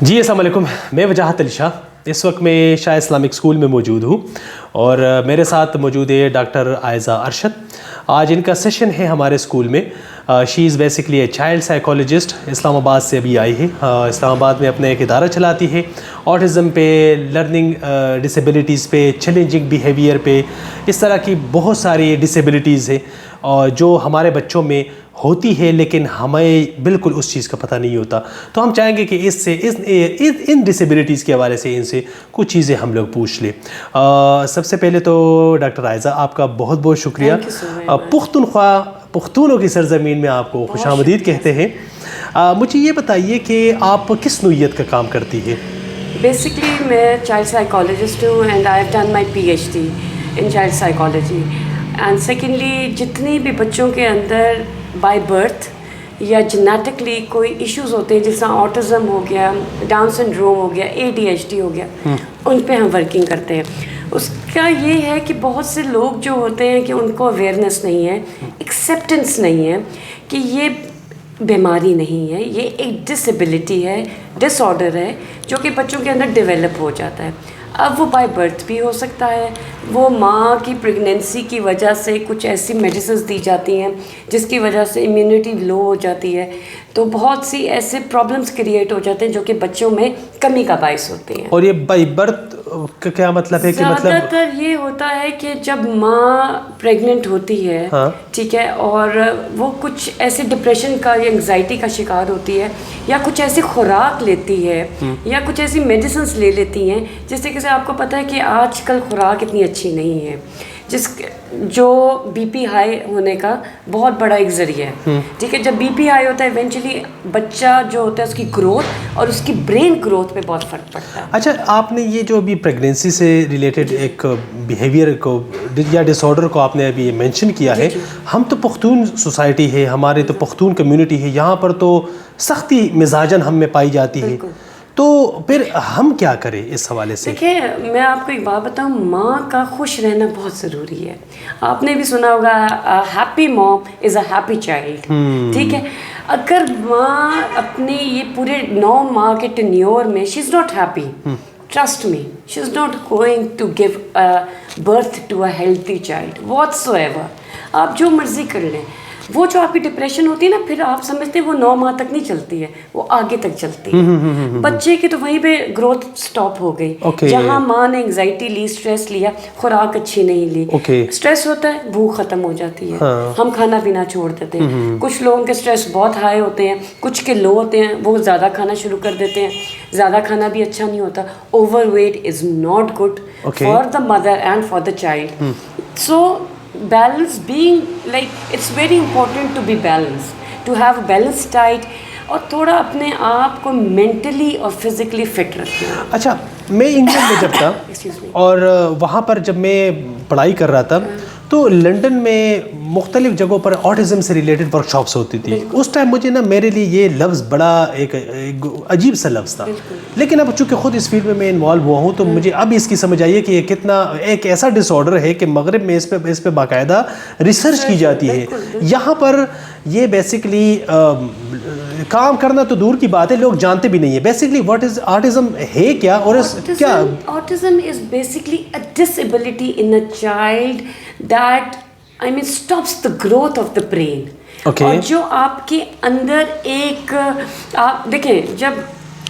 جی السلام علیکم، میں وجاہت علی شاہ اس وقت میں شاہ اسلامک اسکول میں موجود ہوں اور میرے ساتھ موجود ہے ڈاکٹر عائزہ ارشد۔ آج ان کا سیشن ہے ہمارے اسکول میں۔ She is basically a child psychologist, Islamabad سے ابھی آئی ہے۔ اسلام آباد میں اپنا ایک ادارہ چلاتی ہے، آٹزم پہ، لرننگ ڈسیبلٹیز پہ، چیلنجنگ بیہیویئر پہ، اس طرح کی بہت ساری ڈسیبلٹیز ہیں جو ہمارے بچوں میں ہوتی ہے لیکن ہمیں بالکل اس چیز کا پتہ نہیں ہوتا۔ تو ہم چاہیں گے کہ ان ڈسیبلٹیز کے حوالے سے ان سے کچھ چیزیں ہم لوگ پوچھ لیں۔ سب سے پہلے تو ڈاکٹر عائزہ آپ کا بہت بہت شکریہ۔ پختونخوا، پختونوں کی سرزمین میں آپ کو خوش آمدید کہتے ہیں۔ مجھے یہ بتائیے کہ آپ کس نوعیت کا کام کرتی ہے؟ بیسکلی میں چائلڈ سائیکالوجسٹ ہوں and I have done my PhD in child psychology. And secondly جتنی بھی بچوں کے اندر بائی برتھ یا جینیٹکلی کوئی ایشوز ہوتے ہیں، جس طرح آٹزم ہو گیا، ڈاؤن سنڈروم ہو گیا، اے ڈی ایچ ڈی ہو گیا، ان پہ ہم ورکنگ کرتے ہیں۔ اس کا یہ ہے کہ بہت سے لوگ جو ہوتے ہیں کہ ان کو اویئرنیس نہیں ہے، ایکسیپٹنس نہیں ہے کہ یہ بیماری نہیں ہے، یہ ایک ڈسیبلٹی ہے، ڈس آرڈر ہے جو کہ بچوں کے اندر ڈیولپ ہو جاتا ہے۔ اب وہ بائی برتھ بھی ہو سکتا ہے، وہ ماں کی پریگنینسی کی وجہ سے کچھ ایسی میڈیسنز دی جاتی ہیں جس کی وجہ سے امیونٹی لو ہو جاتی ہے، تو بہت سی ایسے پرابلمس کریٹ ہو جاتے ہیں جو کہ بچوں میں کمی کا باعث ہوتے ہیں۔ اور یہ بائی برتھ کا کیا مطلب ہے؟ کہ زیادہ تر یہ ہوتا ہے کہ جب ماں پریگننٹ ہوتی ہے، ٹھیک ہے، اور وہ کچھ ایسے ڈپریشن کا یا انگزائٹی کا شکار ہوتی ہے، یا کچھ ایسی خوراک لیتی ہے، یا کچھ ایسی میڈیسنس لے لیتی ہیں جس سے کہ آپ کو پتہ ہے کہ آج کل خوراک اتنی اچھی نہیں ہے، جو بی پی ہائی ہونے کا بہت بڑا ایک ذریعہ ہے، ٹھیک ہے۔ جب بی پی ہائی ہوتا ہے ایونچولی بچہ جو ہوتا ہے اس کی گروتھ اور اس کی برین گروتھ پہ بہت فرق پڑتا ہے۔ اچھا، آپ نے یہ جو ابھی پریگنینسی سے ریلیٹڈ ایک بیہیویئر کو یا ڈس آرڈر کو آپ نے ابھی مینشن کیا ہے، ہم تو پختون سوسائٹی ہے، ہمارے تو پختون کمیونٹی ہے، یہاں پر تو سختی مزاجن ہم میں پائی جاتی ہے، تو پھر ہم کیا کریں اس حوالے سے؟ دیکھیں، میں آپ کو ایک بات بتاؤں، ماں کا خوش رہنا بہت ضروری ہے۔ آپ نے بھی سنا ہوگا happy mom is a happy child, ٹھیک ہے۔ اگر ماں اپنے یہ پورے 9 ماہ کے ٹینیور میں she is not happy, trust me, she is not going to give birth to a healthy child whatsoever. آپ جو مرضی کر لیں، وہ جو آپ کی ڈپریشن ہوتی ہے نا، پھر آپ سمجھتے ہیں وہ 9 ماہ تک نہیں چلتی ہے، وہ آگے تک چلتی ہے۔ بچے کی تو وہیں پہ گروتھ سٹاپ ہو گئی، جہاں ماں نے انگزائٹی لی، اسٹریس لیا، خوراک اچھی نہیں لی، اسٹریس ہوتا ہے، بھوک ختم ہو جاتی ہے، ہم کھانا پینا چھوڑ دیتے ہیں۔ کچھ لوگوں کے اسٹریس بہت ہائی ہوتے ہیں، کچھ کے لو ہوتے ہیں، وہ زیادہ کھانا شروع کر دیتے ہیں۔ زیادہ کھانا بھی اچھا نہیں ہوتا، over weight is not good for the mother and for the child. So balance, being like it's very important to be balanced, to have a balanced diet اور تھوڑا اپنے آپ کو مینٹلی اور فزیکلی فٹ رکھنا۔ اچھا، میں انگلینڈ میں جب تھا اور وہاں پر جب میں پڑھائی کر رہا تھا تو لنڈن میں مختلف جگہوں پر آٹزم سے ریلیٹڈ ورک شاپس ہوتی تھی۔ اس ٹائم مجھے نا، میرے لیے یہ لفظ بڑا ایک عجیب سا لفظ تھا، لیکن اب چونکہ خود اس فیلڈ میں انوالو ہوا ہوں تو مجھے اب اس کی سمجھ آئی ہے کہ یہ کتنا ایک ایسا ڈس آرڈر ہے کہ مغرب میں اس پہ باقاعدہ ریسرچ کی جاتی ہے۔ یہاں پر یہ بیسکلی کام کرنا تو دور کی بات ہے، لوگ جانتے بھی نہیں ہیں بیسکلی واٹ از آٹزم ہے کیا، اور کیا autism is basically a disability in a child that I mean stops the growth of the brain. اور جو آپ کے اندر ایک آپ دیکھیں، جب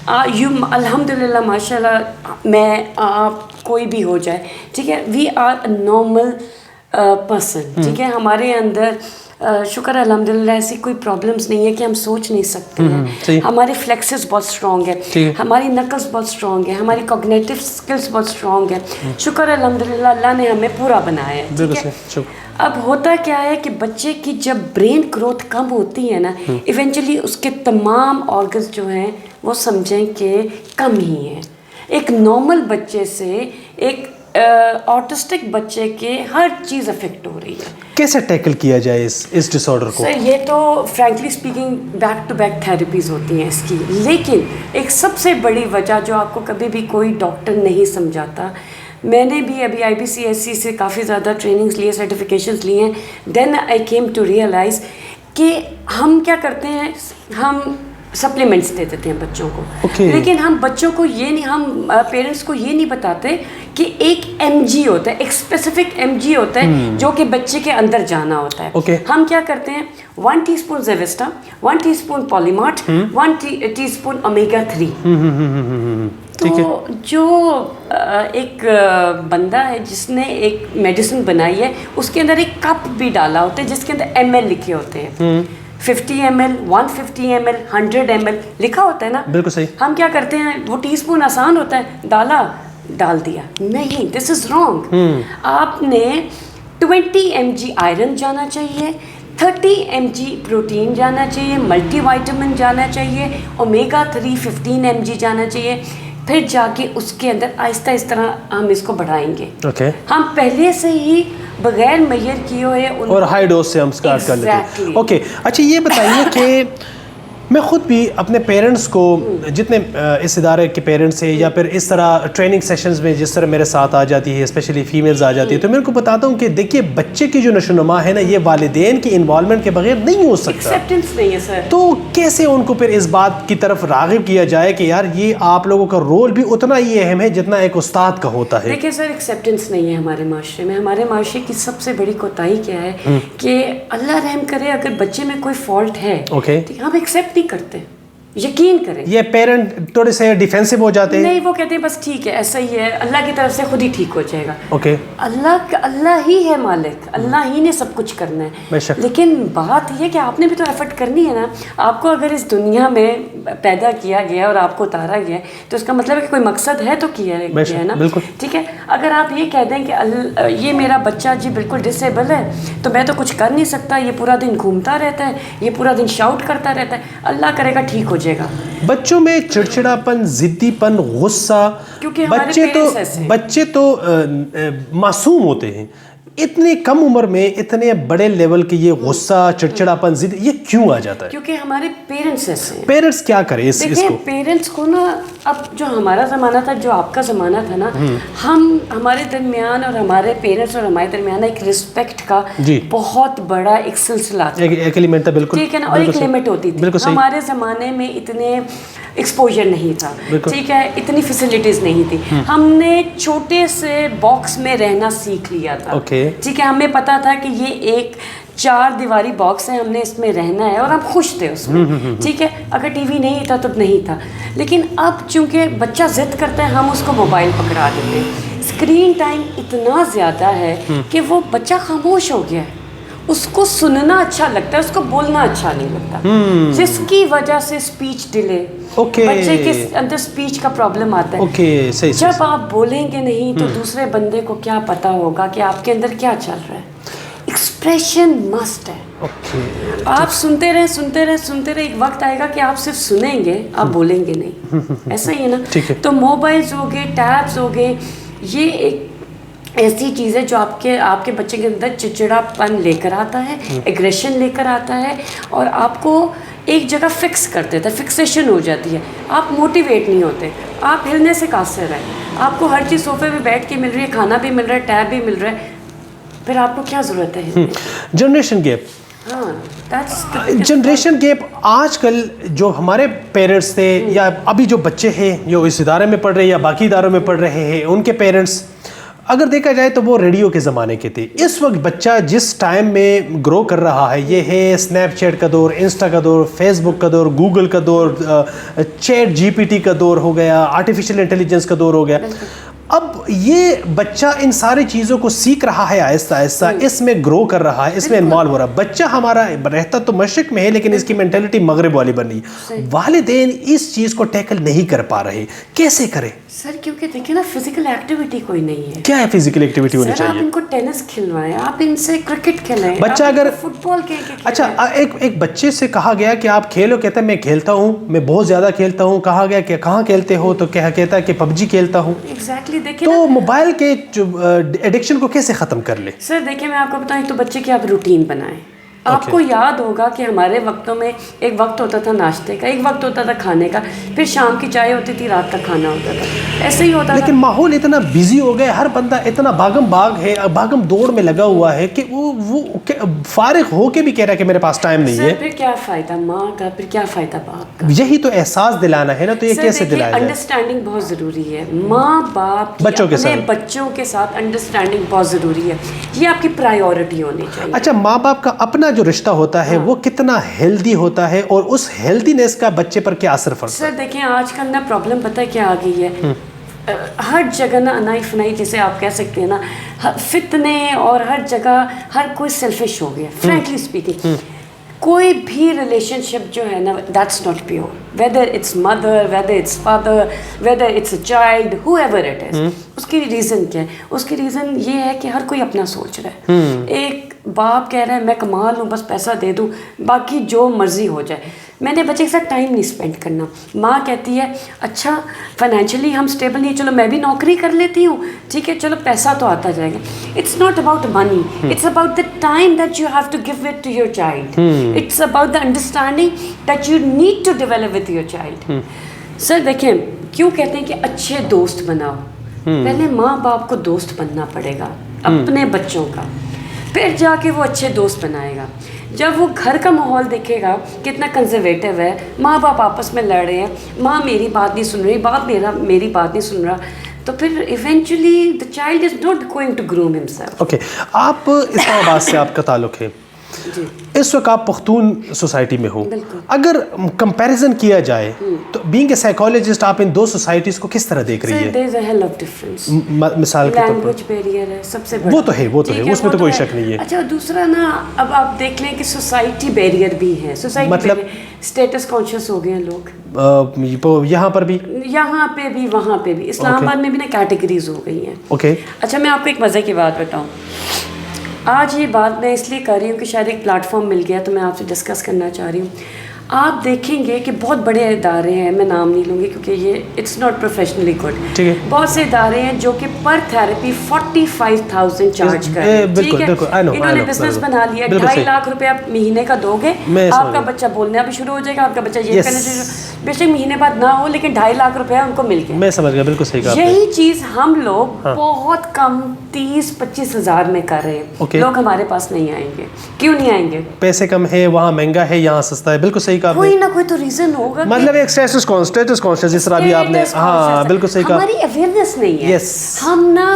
الحمدللہ ماشاء اللہ میں آپ کوئی بھی ہو جائے، ٹھیک ہے، we are a normal person, ٹھیک ہے، ہمارے اندر شکر الحمد للہ ایسی کوئی پرابلمس نہیں ہے کہ ہم سوچ نہیں سکتے ہیں، ہمارے فلیکسز بہت اسٹرانگ ہے، ہماری نکلز بہت اسٹرانگ ہے، ہماری کوگنیٹو اسکلس بہت اسٹرانگ ہے، شکر الحمد للہ اللہ نے ہمیں پورا بنایا ہے، ٹھیک ہے۔ اب ہوتا کیا ہے کہ بچے کی جب برین گروتھ کم ہوتی ہے نا، ایونچولی اس کے تمام آرگنز جو ہیں وہ سمجھیں کہ کم ہی ہیں۔ ایک نارمل بچے سے ایک آٹسٹک بچے کے ہر چیز افیکٹ ہو رہی ہے۔ کیسے ٹیکل کیا جائے اس ڈس آرڈر کو؟ سر یہ تو frankly speaking back to back therapies ہوتی ہیں اس کی، لیکن ایک سب سے بڑی وجہ جو آپ کو کبھی بھی کوئی ڈاکٹر نہیں سمجھاتا، میں نے بھی ابھی IBCSE سے کافی زیادہ ٹریننگز لی ہیں، سرٹیفکیشنز لی ہیں، دین آئی کیم ٹو ریئلائز کہ ہم کیا کرتے ہیں، ہم سپلیمنٹس دے دیتے ہیں بچوں کو. لیکن ہم بچوں کو یہ نہیں, ہم پیرنٹس کو یہ نہیں بتاتے کہ ایک MG ہوتا ہے, ایک اسپیسیفک MG ہوتا ہے جو کہ بچے کے اندر جانا ہوتا ہے. ہم کیا کرتے ہیں, 1 ٹی اسپون زیوسٹا, 1 ٹی اسپون پالیمارٹ, 1 ٹی اسپون اومیگا 3. تو جو ایک بندہ ہے جس نے ایک میڈیسن بنائی ہے, اس کے اندر ایک کپ بھی ڈالا ہوتا ہے جس کے اندر ML لکھے ہوتے ہیں, 50 ml, 150 ml, 100 ml لکھا ہوتا ہے نا. بالکل صحیح. ہم کیا کرتے ہیں, وہ ٹی اسپون آسان ہوتا ہے, ڈال دیا. نہیں, دس از رانگ. آپ نے 20 mg آئرن جانا چاہیے, 30 mg پروٹین جانا چاہیے, ملٹی وائٹامن جانا چاہیے, اومیگا 3 15 mg جانا چاہیے. پھر جا کے اس کے اندر آہستہ اس طرح ہم اس کو بڑھائیں گے. ہم پہلے سے ہی بغیر میئر کیے ہوئے اور ہائی ڈوز سے ہم سٹارٹ کر لیتے ہیں. اوکے, اچھا یہ بتائیے کہ میں خود بھی اپنے پیرنٹس کو, جتنے اس ادارے کے پیرنٹس ہیں یا پھر اس طرح ٹریننگ سیشنز میں جس طرح میرے ساتھ آ جاتی ہے, اسپیشلی فیمیلز آ جاتی ہے, تو میں ان کو بتاتا ہوں کہ دیکھیے بچے کی جو نشو و نما ہے نا, یہ والدین کی انوالومنٹ کے بغیر نہیں ہو سکتا. ایکسیپٹنس نہیں ہے سر. تو کیسے ان کو پھر اس بات کی طرف راغب کیا جائے کہ یار یہ آپ لوگوں کا رول بھی اتنا ہی اہم ہے جتنا ایک استاد کا ہوتا ہے. دیکھیں سر, ایکسیپٹنس نہیں ہے ہمارے معاشرے میں. ہمارے معاشرے کی سب سے بڑی کوتاہی کیا ہے کہ اللہ رحم کرے اگر بچے میں کوئی فالٹ ہے ہم ایکسیپٹ نہیں کرتے. یقین کریں, یہ پیرنٹ تھوڑے سے ڈیفینسو ہو جاتے ہیں. نہیں, وہ کہتے ہیں بس ٹھیک ہے ایسا ہی ہے, اللہ کی طرف سے خود ہی ٹھیک ہو جائے گا. اوکے, اللہ ہی ہے مالک, اللہ ہی نے سب کچھ کرنا ہے. لیکن بات یہ کہ آپ نے بھی تو ایفرٹ کرنی ہے نا. آپ کو اگر اس دنیا میں پیدا کیا گیا اور آپ کو اتارا گیا ہے تو اس کا مطلب ہے کہ کوئی مقصد ہے تو کیا ہے نا. ٹھیک ہے, اگر آپ یہ کہہ دیں کہ یہ میرا بچہ جی بالکل ڈسیبل ہے تو میں تو کچھ کر نہیں سکتا, یہ پورا دن گھومتا رہتا ہے, یہ پورا دن شاؤٹ کرتا رہتا ہے, اللہ کرے گا ٹھیک ہو جائے گا. بچوں میں چڑچڑاپن, ضدی پن, غصہ, بچے تو معصوم ہوتے ہیں. اتنے کم عمر میں اتنے بڑے لیول کے یہ غصہ, چڑچڑاپن, ضد, یہ کیوں آ جاتا ہے؟ کیونکہ ہمارے پیرنٹس ایسے ہیں. پیرنٹس کیا کریں اس کو؟ پیرنٹس کو نا, اب جو ہمارا زمانہ تھا, جو آپ کا زمانہ تھا نا, ہمارے درمیان اور ہمارے پیرنٹس اور ہمارے درمیان ایک رسپیکٹ کا بہت بڑا ایک سلسلہ تھا, ایک ایلیمنٹ تھا. بالکل ٹھیک ہے نا, اور ایک لمٹ ہوتی تھی. ہمارے زمانے میں اتنے ایکسپوجر نہیں تھا, ٹھیک ہے, اتنی فیسلٹیز نہیں تھی. ہم نے چھوٹے سے باکس میں رہنا سیکھ لیا تھا. ٹھیک ہے, ہمیں پتا تھا کہ یہ ایک 4 دیواری باکس ہے, ہم نے اس میں رہنا ہے, اور ہم خوش تھے اس میں. ٹھیک ہے, اگر ٹی وی نہیں تھا تو نہیں تھا. لیکن اب چونکہ بچہ ضد کرتا ہے, ہم اس کو موبائل پکڑا دیتے ہیں. اسکرین ٹائم اتنا زیادہ ہے کہ وہ بچہ خاموش ہو گیا ہے. اس کو سننا اچھا لگتا ہے, اس کو بولنا اچھا نہیں لگتا, جس کی وجہ سے اسپیچ ڈیلے, بچے کے اندر اسپیچ کا پرابلم آتا ہے. جب آپ بولیں گے نہیں تو دوسرے بندے کو کیا پتا ہوگا کہ آپ کے اندر کیا چل رہا ہے. ایکسپریشن مسٹ ہے. آپ سنتے رہے, ایک وقت آئے گا کہ آپ صرف سنیں گے, آپ بولیں گے نہیں. ایسا ہی ہے نا. تو موبائلز ہو گئے, ٹیبز ہو گئے, یہ ایک ایسی چیز ہے جو آپ کے بچے کے اندر چڑچڑا پن لے کر آتا ہے, ایگریشن لے کر آتا ہے, اور آپ کو ایک جگہ فکس کر دیتا ہے, فکسیشن ہو جاتی ہے. آپ موٹیویٹ نہیں ہوتے, آپ ہلنے سے قاصر ہیں. آپ کو ہر چیز صوفے پہ بیٹھ کے مل رہی ہے, کھانا بھی مل رہا ہے, ٹیب بھی مل رہا ہے, پھر آپ کو کیا ضرورت ہے؟ Generation gap. جنریشن گیپ آج کل جو ہمارے پیرنٹس تھے یا ابھی جو بچے ہیں جو اس ادارے میں پڑھ رہے ہیں یا باقی اداروں میں پڑھ رہے ہیں, ان کے پیرنٹس اگر دیکھا جائے تو وہ ریڈیو کے زمانے کے تھے. اس وقت بچہ جس ٹائم میں گرو کر رہا ہے, یہ ہے اسنیپ چیٹ کا دور, انسٹا کا دور, فیس بک کا دور, گوگل کا دور, چیٹ GPT کا دور ہو گیا, آرٹیفیشیل انٹیلیجنس کا دور ہو گیا. اب یہ بچہ ان ساری چیزوں کو سیکھ رہا ہے آہستہ آہستہ, اس میں گرو کر رہا ہے, اس میں انوالو ہو رہا ہے. بچہ ہمارا رہتا تو مشرق میں ہے لیکن اس کی مینٹلٹی مغرب والی بن رہی. والدین اس چیز کو ٹیکل نہیں کر پا رہے, کیسے کریں سر؟ کیونکہ دیکھیں نا, فزیکل ایکٹیویٹی کوئی نہیں ہے. کیا ہے فزیکل ایکٹیویٹی ہونی چاہیے؟ آپ ان کو ٹینس کھلوائیں, آپ ان سے کرکٹ کھلائیں, بچہ اگر فٹ بال کے. اچھا, ایک بچے سے کہا گیا کہ آپ کھیلو, کہتا ہے میں کھیلتا ہوں, میں بہت زیادہ کھیلتا ہوں. کہا گیا کہ کہاں کھیلتے ہو تو کہتا ہے کہ PUBG کھیلتا ہوں. ایگزیکٹلی. دیکھیں تو موبائل کے ایڈکشن کو کیسے ختم کر لے؟ سر دیکھیں, میں آپ کو بتاؤں, تو بچے کی آپ روٹین بنائیں. آپ کو یاد ہوگا کہ ہمارے وقتوں میں ایک وقت ہوتا تھا ناشتے کا, ایک وقت ہوتا تھا کھانے کا, پھر شام کی چائے ہوتی تھی, رات کا کھانا ہوتا تھا, ایسے ہی ہوتا تھا. لیکن ماحول اتنا بزی ہو گیا, ہر بندہ اتنا بھاگم بھاگ ہے, بھاگم دوڑ میں لگا ہوا ہے کہ وہ فارغ ہو کے بھی کہہ رہا ہے کہ میرے پاس ٹائم نہیں ہے. پھر کیا فائدہ ماں کا, پھر کیا فائدہ باپ کا؟ یہی تو احساس دلانا ہے نا, تو یہ کیسے دلایا جائے؟ انڈرسٹینڈنگ بہت ضروری ہے. ماں باپ بچوں کے اپنے بچوں کے ساتھ انڈرسٹینڈنگ بہت ضروری ہے, یہ آپ کی پرائیورٹی ہونی چاہیے. اچھا, ماں باپ کا اپنا جو رشتہ ہوتا ہے وہ کتنا ہیلدی ہوتا ہے, اور اس ہیلدینس کا بچے پر کیا اثر پڑتا ہے؟ سر دیکھیں, آج کل نا پرابلم پتہ ہے کیا آ گئی ہے, ہر جگہ نا انائی فنائی جسے آپ کہہ سکتے ہیں نا, فتنے, اور ہر جگہ ہر کوئی سیلفش ہو گیا. فرینکلی اسپیکنگ, کوئی بھی ریلیشن شپ جو ہے نا, that's not pure, whether it's mother, whether it's father, whether it's a child, whoever it is. اس کی ریزن کیا ہے؟ اس کی ریزن یہ ہے کہ ہر کوئی اپنا سوچ رہا ہے. ایک باپ کہہ رہا ہے میں کما لوں, بس پیسہ دے دوں, باقی جو مرضی ہو جائے, میں نے بچے کے ساتھ ٹائم نہیں اسپینڈ کرنا. ماں کہتی ہے اچھا فائنینشلی ہم اسٹیبل نہیں, چلو میں بھی نوکری کر لیتی ہوں, ٹھیک ہے, چلو پیسہ تو آتا جائے گا. It's not about money, it's about the time that you have to give it to your child. It's about the understanding that you need to develop with your child. Sir دیکھیں, کیوں کہتے ہیں کہ اچھے دوست بناؤ؟ پہلے ماں باپ کو دوست بننا پڑے گا اپنے بچوں کا, پھر جا کے وہ اچھے دوست بنائے گا. جب وہ گھر کا ماحول دیکھے گا کتنا کنزرویٹو ہے, ماں باپ آپس میں لڑ رہے ہیں, ماں میری بات نہیں سن رہی, باپ میری بات نہیں سن رہا, تو پھر eventually the child is not going to groom himself. Okay, آپ اسلام آباد سے آپ کا تعلق ہے, اس وقت آپ پختون سوسائٹی میں ہو, اگر کمپیریزن کیا جائے تو بینگ اے سائیکالوجسٹ آپ ان دو سوسائٹیز کو کس طرح دیکھ رہی ہے؟ there is a hell of difference. مثال کے طور پر لینگویج بیریئر ہے سب سے بڑا, وہ تو ہے, اس میں تو کوئی شک نہیں ہے. اچھا, دوسرا نا اب آپ دیکھ لیں کہ سوسائٹی بیریئر بھی ہے. سوسائٹی مطلب اسٹیٹس کانشیس ہو گئے ہیں لوگ, یہاں پر بھی, یہاں پہ بھی, وہاں پہ بھی. اسلام آباد میں بھی نا کیٹیگریز ہو گئی ہیں. اوکے, اچھا میں آپ کو ایک مزے کی بات بتاؤں. آج یہ بات میں اس لیے کر رہی ہوں کہ شاید ایک پلیٹ فارم مل گیا تو میں آپ سے ڈسکس کرنا چاہ رہی ہوں. آپ دیکھیں گے کہ بہت بڑے ادارے ہیں, میں نام نہیں لوں گی کیونکہ یہ اٹس ناٹ پروفیشنلی گڈ. بہت سے ادارے ہیں جو کہ پر تھراپی 45,000 چارج کر رہے ہیں. ٹھیک ہے, انہوں نے بزنس بنا لیا, 2.5 لاکھ روپے آپ مہینے کا دو گے, آپ کا بچہ بولنا بھی شروع ہو جائے گا, آپ کا بچہ یہ کرنا شروع, بے شک مہینے بعد نہ ہو لیکن 2.5 لاکھ روپے ان کو مل گئے. میں سمجھ گیا, بالکل صحیح کہا. یہی چیز ہم لوگ بہت کم 30-25 ہزار میں کر رہے ہیں. لوگ ہمارے پاس نہیں آئیں گے. کیوں نہیں آئیں گے؟ پیسے کم ہے, وہاں مہنگا ہے, یہاں سستا ہے. بالکل صحیح کہا. کوئی نہ کوئی تو ریزن ہوگا, مطلب ایک اسٹیٹس کانشیس جس طرح بھی آپ نے, ہاں بالکل صحیح کہا. ہماری اویئرنیس نہیں ہے. ہم نا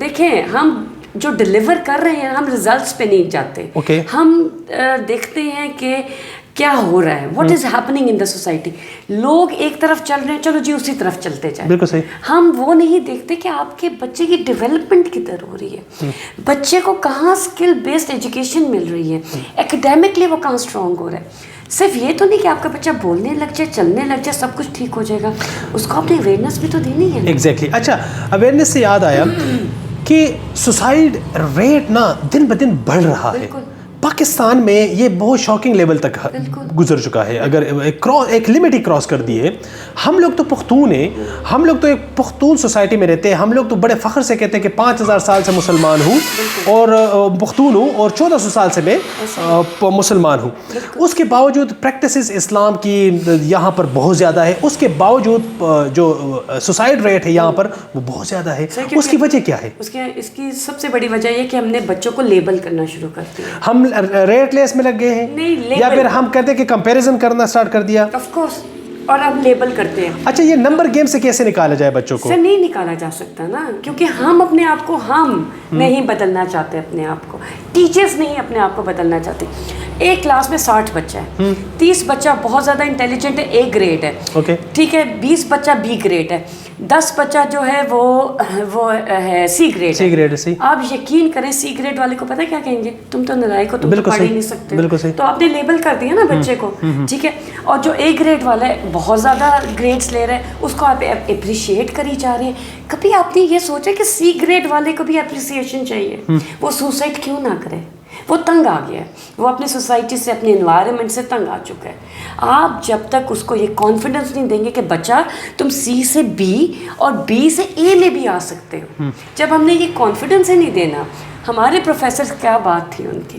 دیکھیں, ہم جو ڈیلیور کر رہے ہیں ہم ریزلٹس پہ نہیں جاتے. ہم دیکھتے ہیں کہ کیا ہو رہا ہے, what is happening in the society. لوگ ایک طرف چل رہے ہیں, چلو جی اسی طرف چلتے جائیں. بالکل صحیح. ہم وہ نہیں دیکھتے کہ آپ کے بچے کی ڈیولپمنٹ کدھر ہو رہی ہے, بچے کو کہاں اسکل بیسڈ ایجوکیشن مل رہی ہے, اکیڈیمکلی وہ کہاں اسٹرانگ ہو رہا ہے. صرف یہ تو نہیں کہ آپ کا بچہ بولنے لگ جائے, چلنے لگ جائے, سب کچھ ٹھیک ہو جائے گا, اس کو اپنی اویئرنیس بھی تو دینی ہے. ایگزیکٹلی. اچھا, اویئرنیس سے یاد آیا کہ سوسائڈ ریٹ نا دن بدن بڑھ رہا ہے. پاکستان میں یہ بہت شاکنگ لیول تک گزر چکا ہے. اگر ایک لمٹ ہی کراس کر دی ہے. ہم لوگ تو پختون ہیں, ہم لوگ تو ایک پختون سوسائٹی میں رہتے ہیں. ہم لوگ تو بڑے فخر سے کہتے ہیں کہ 5,000 سال سے مسلمان ہوں اور پختون ہوں, اور 1400 سال سے میں مسلمان ہوں. اس کے باوجود پریکٹسز اسلام کی یہاں پر بہت زیادہ ہے. اس کے باوجود جو سوسائڈ ریٹ ہے یہاں پر وہ بہت زیادہ ہے. اس کی وجہ کیا ہے؟ اس کی سب سے بڑی وجہ یہ کہ ہم نے بچوں کو لیبل کرنا شروع کر دیا. ہم ریٹ لیس میں لگ گئے ہیں, یا پھر ہم کہتے ہیں کہ کمپیریزن کرنا سٹارٹ کر دیا. آف کورس, اور اب لیبل کرتے ہیں. اچھا, یہ نمبر گیم سے کیسے نکالا جائے بچوں کو؟ سر نہیں نکالا جا سکتا نا, کیونکہ ہم اپنے آپ کو ہم نہیں بدلنا چاہتے, اپنے آپ کو ٹیچرز نہیں اپنے آپ کو بدلنا چاہتے. ایک کلاس میں 60 بچہ ہے, 30 بچہ بہت زیادہ انٹیلیجنٹ ہے, اے گریڈ ہے, ٹھیک ہے, 20 بچہ بی گریڈ ہے, 10 بچہ جو ہے وہ ہے سی گریڈ ہے. آپ یقین کریں سی گریڈ والے کو پتہ کیا کہیں گے, تم تو نالائق ہو, تم تو پڑھ ہی نہیں سکتے. تو آپ نے لیبل کر دیا نا بچے کو, ٹھیک ہے. اور جو اے گریڈ والا ہے بہت زیادہ گریڈس لے رہے ہیں, اس کو آپ اپریشیٹ کری جا رہے ہیں. کبھی آپ نے یہ سوچا کہ سی گریڈ والے کو بھی اپریسیشن چاہیے؟ وہ سوسائڈ کیوں نہ کرے؟ وہ تنگ آ گیا ہے, وہ اپنی سوسائٹی سے, اپنے انوائرمنٹ سے تنگ آ چکا ہے. آپ جب تک اس کو یہ کانفیڈنس نہیں دیں گے کہ بچہ تم سی سے بی اور بی سے اے میں بھی آ سکتے ہو, جب ہم نے یہ کانفیڈنس ہی نہیں دینا. ہمارے پروفیسر کیا بات تھی ان کی